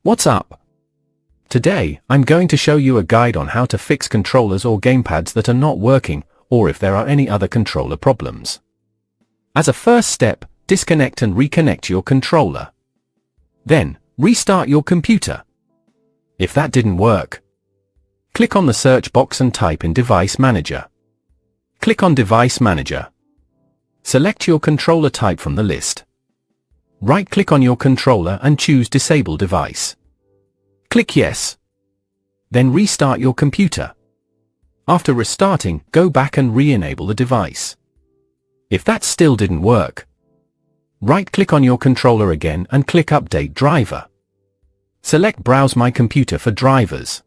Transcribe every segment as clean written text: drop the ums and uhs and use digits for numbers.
What's up? Today, I'm going to show you a guide on how to fix controllers or gamepads that are not working, or if there are any other controller problems. As a first step, disconnect and reconnect your controller. Then, restart your computer. If that didn't work, click on the search box and type in Device Manager. Click on Device Manager. Select your controller type from the list. Right-click on your controller and choose Disable Device. Click Yes. Then restart your computer. After restarting, go back and re-enable the device. If that still didn't work, right-click on your controller again and click Update Driver. Select Browse My Computer for drivers.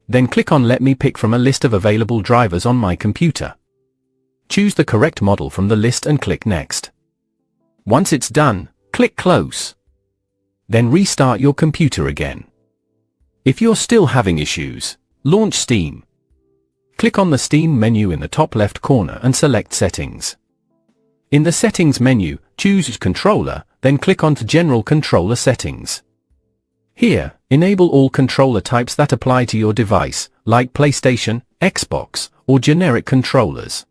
Then click on Let me pick from a list of available drivers on my computer. Choose the correct model from the list and click Next. Once it's done, click Close. Then restart your computer again. If you're still having issues, launch Steam. Click on the Steam menu in the top left corner and select Settings. In the Settings menu, choose Controller, then click on General Controller Settings. Here, enable all controller types that apply to your device, like PlayStation, Xbox, or generic controllers.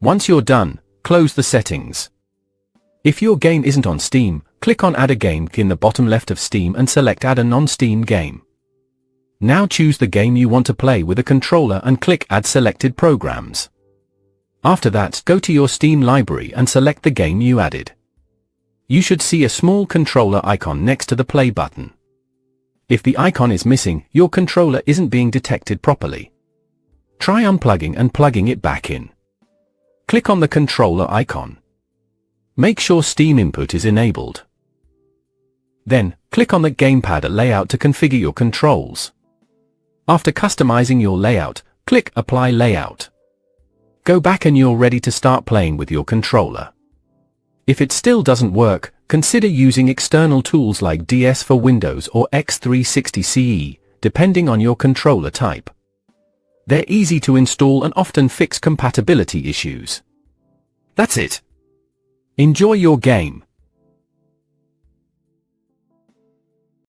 Once you're done, close the settings. If your game isn't on Steam, click on Add a Game in the bottom left of Steam and select Add a non-Steam game. Now choose the game you want to play with a controller and click Add Selected Programs. After that, go to your Steam library and select the game you added. You should see a small controller icon next to the play button. If the icon is missing, your controller isn't being detected properly. Try unplugging and plugging it back in. Click on the controller icon. Make sure Steam input is enabled. Then, click on the Gamepad layout to configure your controls. After customizing your layout, click Apply Layout. Go back and you're ready to start playing with your controller. If it still doesn't work, consider using external tools like DS for Windows or X360 CE, depending on your controller type. They're easy to install and often fix compatibility issues. That's it. Enjoy your game.